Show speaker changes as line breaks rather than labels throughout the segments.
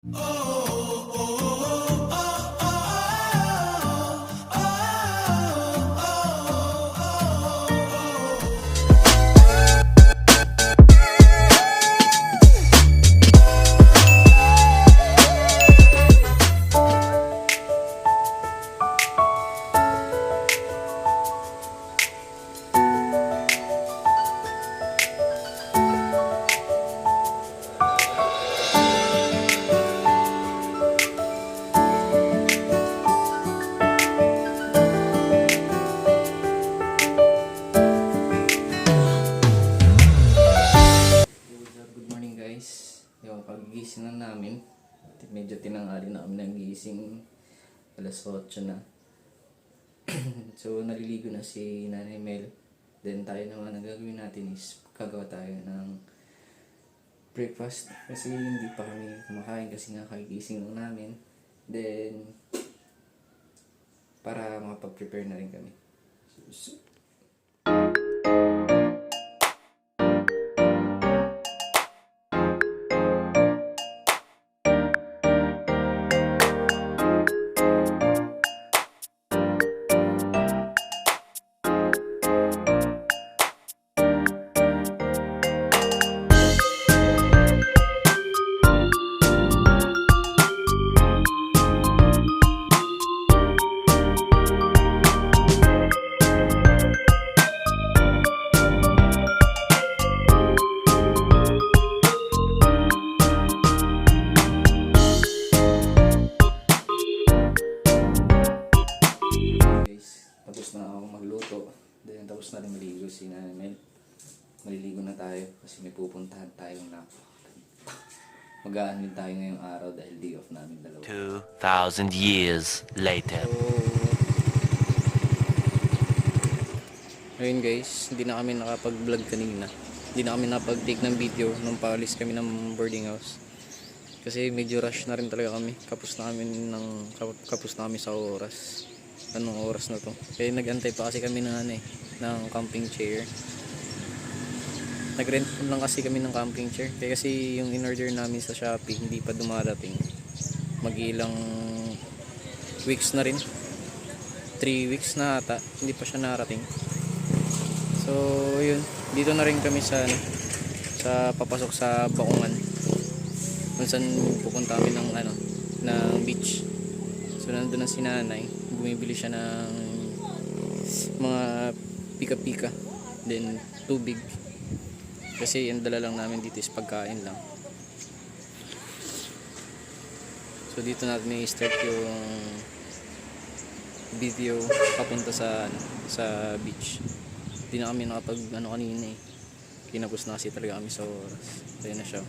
Good morning guys. Yung pagigising na namin, medyo tinanghali na kami ng gising, alas 8 na. So naliligo na si Nanay Mel. Then tayo naman, ang gagawin natin is gagawa tayo ng breakfast kasi hindi pa kami kumakain kasi nga kagigising lang namin. Then para makapag-prepare na rin kami. Tapos na ako magluto. Then tapos na rin maligo si Nanay Mel. Maliligo na tayo kasi may pupuntahan tayong mag-aan din tayo ngayong araw dahil day off namin dalawa.
2,000 years later.
Ngayon guys, hindi na kami nakapag-vlog kanina. Hindi na kami nakapag-take ng video nung paalis kami ng boarding house. Kasi medyo rush na rin talaga kami. Kapos na kami sa oras. Anong oras na to? Kaya nag-antay pa kasi kami ng camping chair. Nag-rent lang kasi kami ng camping chair. Kaya kasi yung in-order namin sa Shopee hindi pa dumarating. Mag-ilang weeks na rin. 3 weeks na ata. Hindi pa siya narating. So yun. Dito na rin kami sa papasok sa Bakungan. Kung saan pupunta kami ng beach. So nandun na si Nanay. Bumibili siya ng mga pika-pika. Then tubig. Kasi yung dala lang namin dito is pagkain lang. So dito natin i-start yung video papunta sa beach. Hindi na kami nakapag kanina eh. Kinapos na kasi talaga kami sa oras. Ayun na siya.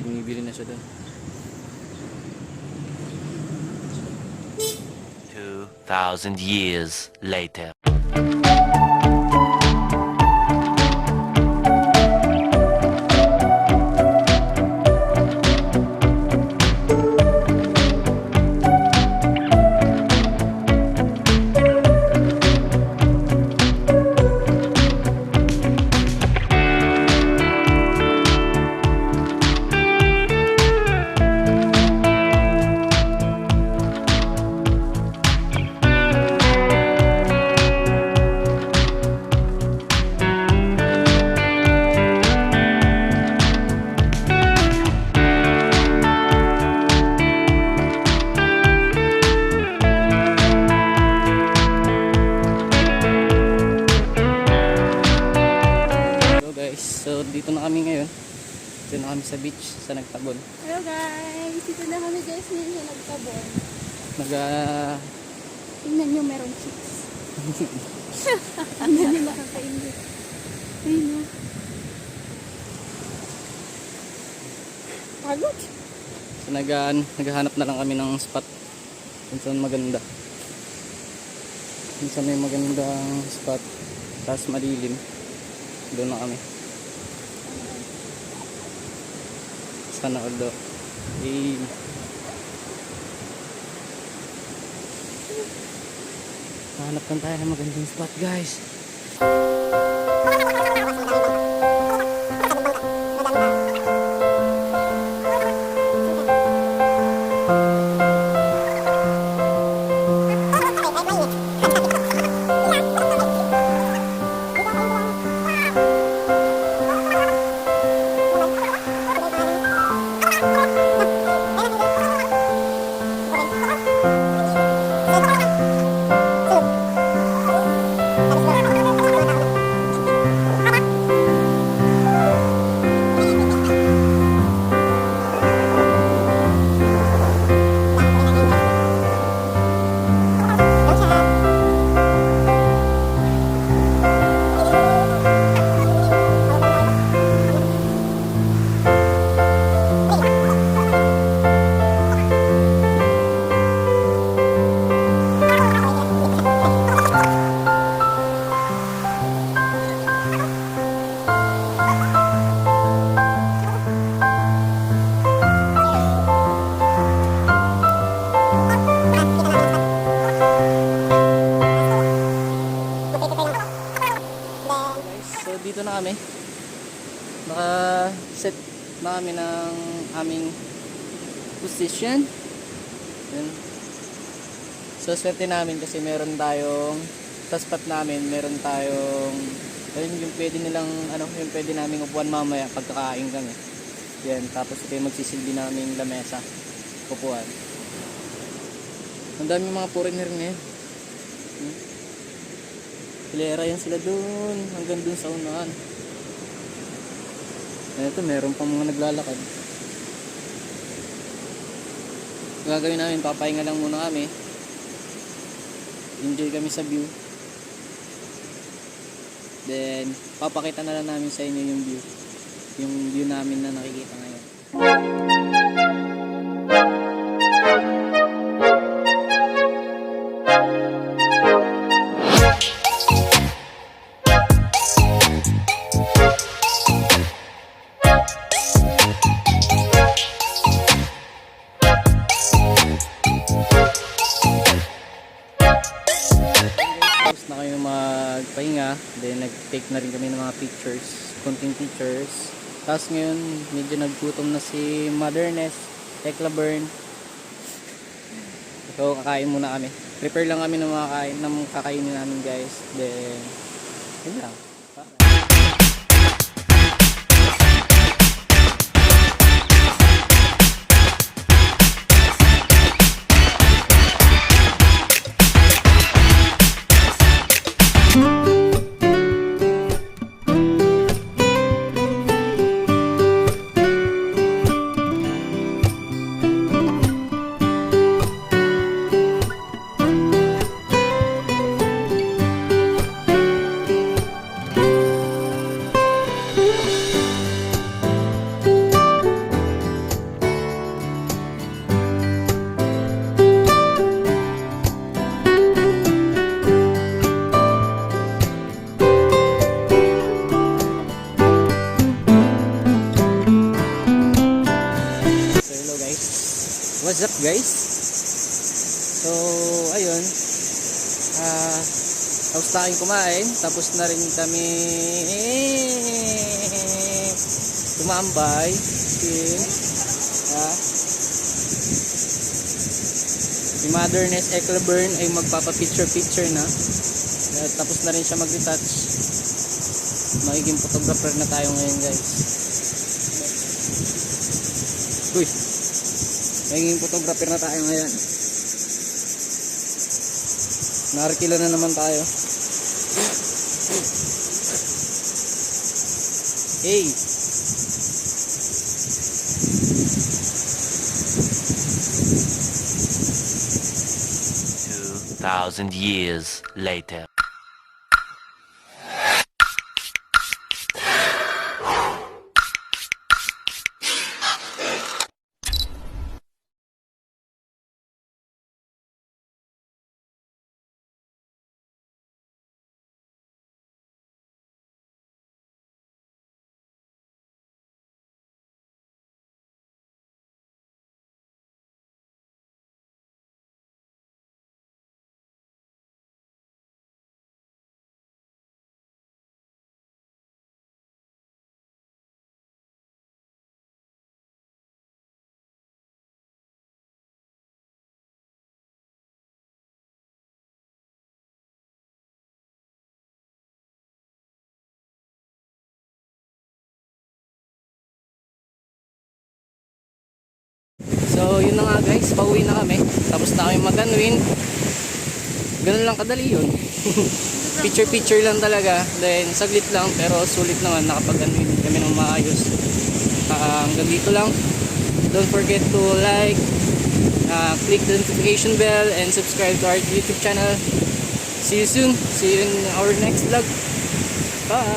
Bumibili na siya doon.
2,000 years later.
So dito na kami ngayon. Dito na kami sa beach, sa Nagtabon.
Hello guys! Dito na kami guys ngayon sa Nagtabon. Tingnan nyo, meron chicks. Ang dami nakakainit. Ayun na. Pagod.
So naghahanap na lang kami ng spot kung saan maganda. Kung saan may magandang spot tapos madilim. Doon na kami. Sana all do. Hanap lang tayo ng magandang spot guys. Naka-set na kami ng aming position. Yun. So swerte namin kasi meron tayong sa spot namin, meron tayong ayun yung pwede nilang yung pwede naming upuan mamaya pagkakain kami. Yan, tapos ito yung magsisilbi naming lamesa, upuan. Ang dami mga foreigner ngayon. Hilera yan sila dun, hanggang dun sa unahan. Ito, meron pang mga naglalakad. Gagawin namin, papahinga lang muna kami. Enjoy kami sa view. Then, papakita na lang namin sa inyo yung view. Yung view namin na nakikita ngayon. Tapos na kayo magpahinga, then nag-take na rin kami ng mga pictures, konting pictures. Tapos ngayon, medyo naggutom na si Mother Ness, Tekla Burn. So, kakain muna kami. Prepare lang kami ng mga kakainin namin, guys. Then, yun lang. What's up, guys? So, ayun. Tapos na kayong kumain. Tapos na rin kami tumambay. Si Mother Ness Eckleburn ay magpapa-picture-picture na. Tapos na rin siya mag-retouch. Magiging photographer na tayo ngayon, guys. Uy! Magiging photographer na tayo ngayon. Narkila na naman tayo. Hey!
2,000 years later.
So, yun na nga, guys. Pauwi na kami. Tapos na kami mag-unwind. Ganun lang kadali yun. Picture-picture lang talaga. Then, saglit lang. Pero sulit naman. Nakapag-unwind kami ng maayos. Hanggang dito lang. Don't forget to like, click the notification bell, and subscribe to our YouTube channel. See you soon. See you in our next vlog. Bye!